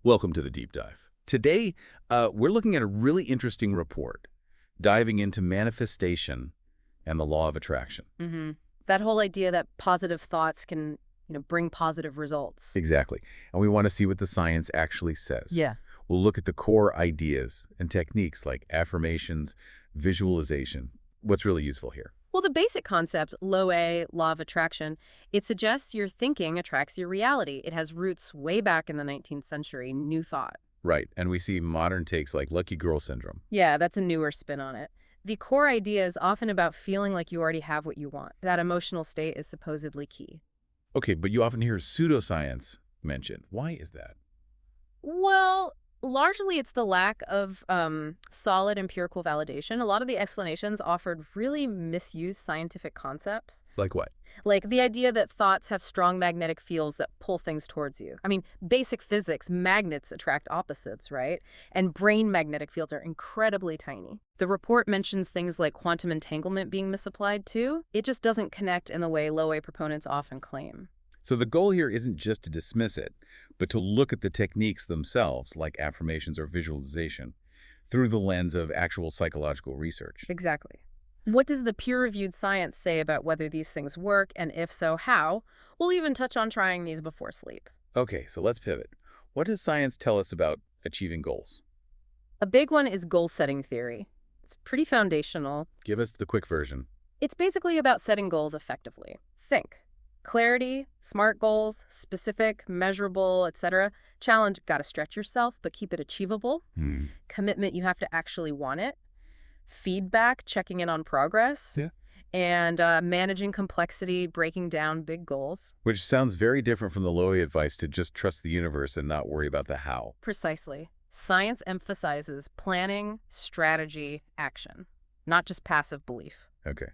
Welcome to the Deep Dive. Today, we're looking at a really interesting report, diving into manifestation and the law of attraction. hmm That whole idea that positive thoughts can, bring positive results. Exactly. And we want to see what the science actually says. Yeah. We'll look at the core ideas and techniques like affirmations, visualization. What's really useful here? Well, the basic concept, low A, law of attraction, it suggests your thinking attracts your reality. It has roots way back in the 19th century, new thought. Right. And we see modern takes like lucky girl syndrome. Yeah, that's a newer spin on it. The core idea is often about feeling like you already have what you want. That emotional state is supposedly key. Okay, but you often hear pseudoscience mentioned. Why is that? Well, largely it's the lack of solid empirical validation. A lot of the explanations offered really misused scientific concepts, Like what? like the idea that thoughts have strong magnetic fields that pull things towards you. I mean, basic physics, magnets attract opposites, right? And brain magnetic fields are incredibly tiny. The report mentions things like quantum entanglement being misapplied too. It just doesn't connect in the way low-A proponents often claim. So the goal here isn't just to dismiss it, but to look at the techniques themselves, like affirmations or visualization, through the lens of actual psychological research. Exactly. What does the peer-reviewed science say about whether these things work, and if so, how? We'll even touch on trying these before sleep. Okay, so let's pivot. What does science tell us about achieving goals? A big one is goal-setting theory. It's pretty foundational. Give us the quick version. It's basically about setting goals effectively. Think. Clarity, SMART goals, specific, measurable, etc. Challenge, gotta stretch yourself, but keep it achievable. Commitment, you have to actually want it. Feedback, checking in on progress. Yeah. And managing complexity, breaking down big goals. Which sounds very different from the Lowy advice to just trust the universe and not worry about the how. Precisely. Science emphasizes planning, strategy, action, not just passive belief. Okay.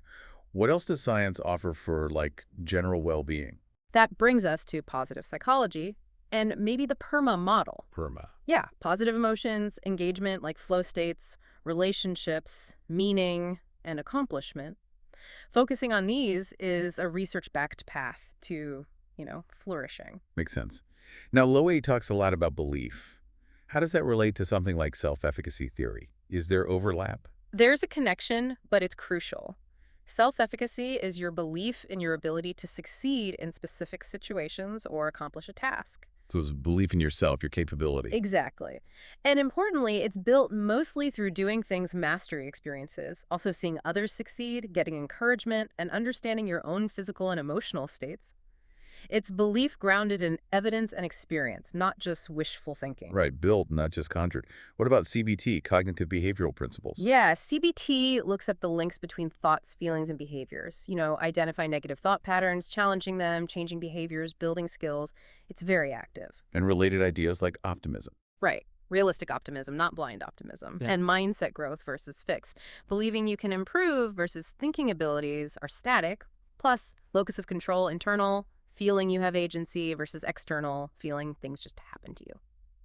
What else does science offer for, like, general well-being? That brings us to positive psychology and maybe the PERMA model. PERMA. Yeah, positive emotions, engagement like flow states, relationships, meaning, and accomplishment. Focusing on these is a research-backed path to, flourishing. Makes sense. Now, Lowy talks a lot about belief. How does that relate to something like self-efficacy theory? Is there overlap? There's a connection, but it's crucial. Self-efficacy is your belief in your ability to succeed in specific situations or accomplish a task. So it's belief in yourself, your capability. Exactly. And importantly, it's built mostly through doing things mastery experiences, also seeing others succeed, getting encouragement, and understanding your own physical and emotional states. It's belief grounded in evidence and experience, not just wishful thinking. Right, built, not just conjured. What about CBT, cognitive behavioral principles? Yeah, CBT looks at the links between thoughts, feelings, and behaviors. Identify negative thought patterns, challenging them, changing behaviors, building skills. It's very active. And related ideas like optimism. Right. Realistic optimism, not blind optimism. Yeah. And mindset growth versus fixed. Believing you can improve versus thinking abilities are static. Plus, locus of control, internal, feeling you have agency versus external, feeling things just happen to you.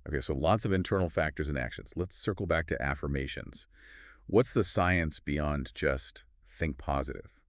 Okay, so lots of internal factors and actions. Let's circle back to affirmations. What's the science beyond just think positive?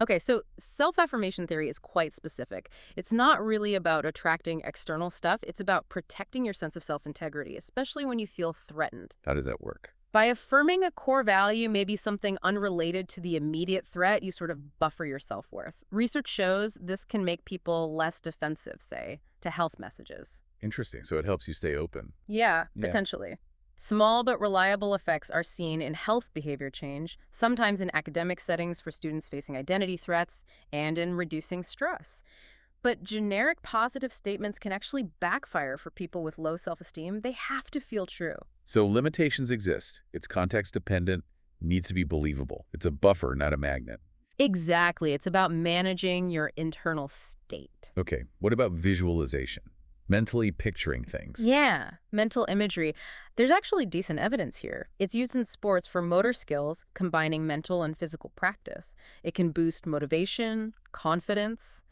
Okay, so self-affirmation theory is quite specific. It's not really about attracting external stuff. It's about protecting your sense of self-integrity, especially when you feel threatened. How does that work? By affirming a core value, maybe something unrelated to the immediate threat, you sort of buffer your self-worth. Research shows this can make people less defensive, say, to health messages. Interesting. So it helps you stay open. Yeah, Yeah. potentially. Small but reliable effects are seen in health behavior change, sometimes in academic settings for students facing identity threats, and in reducing stress. But generic positive statements can actually backfire for people with low self-esteem. They have to feel true. So limitations exist. It's context dependent, needs to be believable. It's a buffer, not a magnet. Exactly. It's about managing your internal state. Okay, what about visualization? Mentally picturing things. Yeah, mental imagery. There's actually decent evidence here. It's used in sports for motor skills, combining mental and physical practice. It can boost motivation, confidence,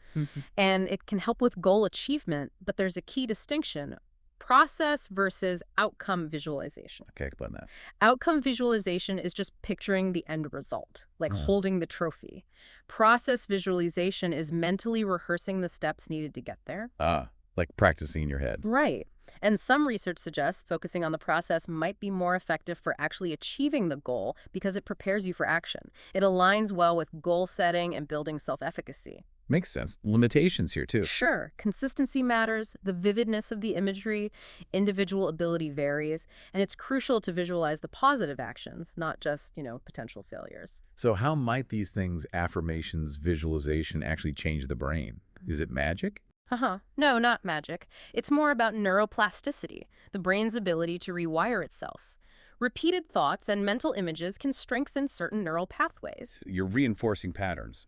and it can help with goal achievement, but there's a key distinction: process versus outcome visualization. Okay, explain that. Outcome visualization is just picturing the end result, like Oh. holding the trophy. Process visualization is mentally rehearsing the steps needed to get there. Like practicing in your head. Right. And some research suggests focusing on the process might be more effective for actually achieving the goal because it prepares you for action. It aligns well with goal setting and building self-efficacy. Makes sense. Limitations here, too. Sure, consistency matters, the vividness of the imagery, individual ability varies, and it's crucial to visualize the positive actions, not just, potential failures. So how might these things, affirmations, visualization, actually change the brain? Is it magic? No, not magic. It's more about neuroplasticity, the brain's ability to rewire itself. Repeated thoughts and mental images can strengthen certain neural pathways. You're reinforcing patterns.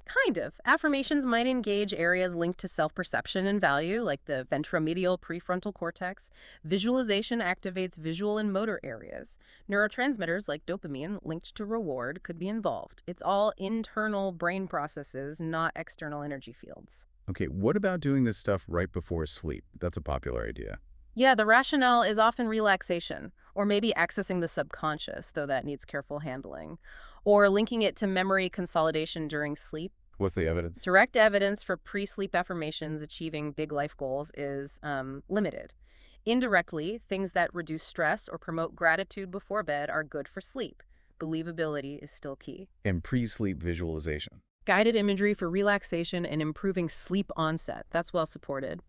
Kind of. Affirmations might engage areas linked to self-perception and value, like the ventromedial prefrontal cortex. Visualization activates visual and motor areas. Neurotransmitters like dopamine linked to reward could be involved. It's all internal brain processes, not external energy fields. Okay, what about doing this stuff right before sleep? That's a popular idea. Yeah, the rationale is often relaxation, or maybe accessing the subconscious, though that needs careful handling, or linking it to memory consolidation during sleep. What's the evidence? Direct evidence for pre-sleep affirmations achieving big life goals is limited. Indirectly, things that reduce stress or promote gratitude before bed are good for sleep. Believability is still key. And pre-sleep visualization. Guided imagery for relaxation and improving sleep onset. That's well supported.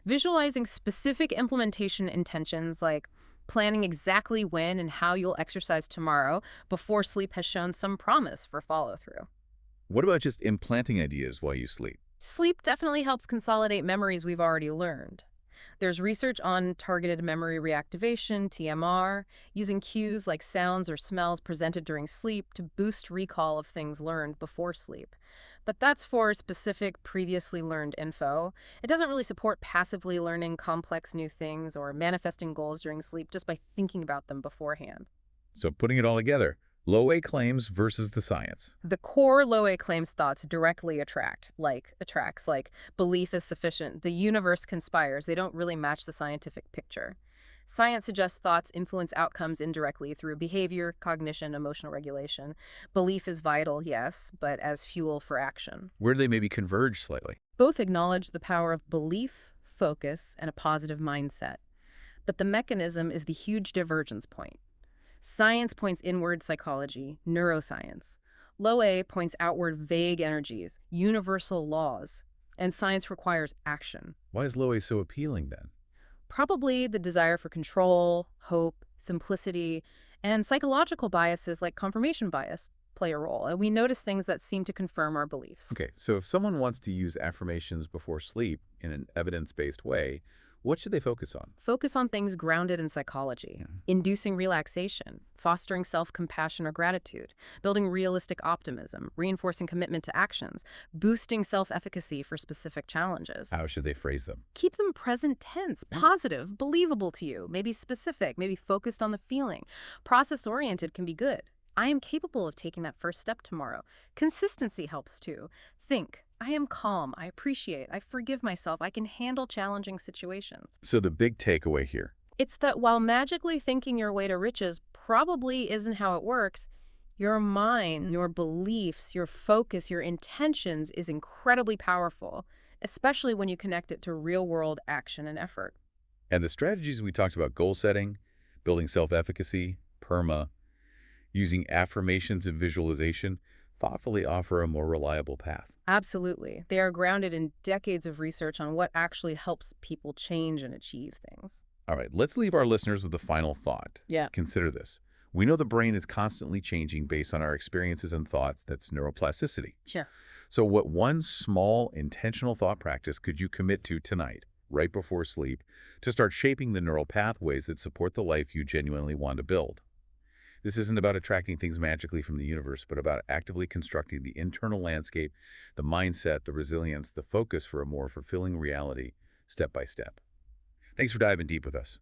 Visualizing specific implementation intentions like planning exactly when and how you'll exercise tomorrow before sleep has shown some promise for follow-through. What about just implanting ideas while you sleep? Sleep definitely helps consolidate memories we've already learned. There's research on targeted memory reactivation, TMR, using cues like sounds or smells presented during sleep to boost recall of things learned before sleep. But that's for specific previously learned info. It doesn't really support passively learning complex new things or manifesting goals during sleep just by thinking about them beforehand. So putting it all together, low-A claims versus the science. The core low-A claims thoughts directly attracts, like belief is sufficient, the universe conspires. They don't really match the scientific picture. Science suggests thoughts influence outcomes indirectly through behavior, cognition, emotional regulation. Belief is vital, yes, but as fuel for action. Where they maybe converge slightly. Both acknowledge the power of belief, focus, and a positive mindset. But the mechanism is the huge divergence point. Science points inward psychology, neuroscience. Low A points outward vague energies, universal laws. And science requires action. Why is low-A so appealing then? Probably the desire for control, hope, simplicity, and psychological biases like confirmation bias play a role. And we notice things that seem to confirm our beliefs. Okay, so if someone wants to use affirmations before sleep in an evidence-based way, what should they focus on? Focus on things grounded in psychology, inducing relaxation, fostering self-compassion or gratitude, building realistic optimism, reinforcing commitment to actions, boosting self-efficacy for specific challenges. How should they phrase them? Keep them present tense, positive, believable to you, maybe specific, maybe focused on the feeling. Process-oriented can be good. I am capable of taking that first step tomorrow. Consistency helps too. Think, I am calm, I appreciate, I forgive myself, I can handle challenging situations. So the big takeaway here. It's that while magically thinking your way to riches probably isn't how it works, your mind, your beliefs, your focus, your intentions is incredibly powerful, especially when you connect it to real-world action and effort. And the strategies we talked about, goal setting, building self-efficacy, PERMA, using affirmations and visualization, thoughtfully offer a more reliable path. Absolutely. They are grounded in decades of research on what actually helps people change and achieve things. All right, let's leave our listeners with a final thought. Yeah. Consider this. We know the brain is constantly changing based on our experiences and thoughts. That's neuroplasticity. Sure. So what one small, intentional thought practice could you commit to tonight, right before sleep, to start shaping the neural pathways that support the life you genuinely want to build? This isn't about attracting things magically from the universe, but about actively constructing the internal landscape, the mindset, the resilience, the focus for a more fulfilling reality, step by step. Thanks for diving deep with us.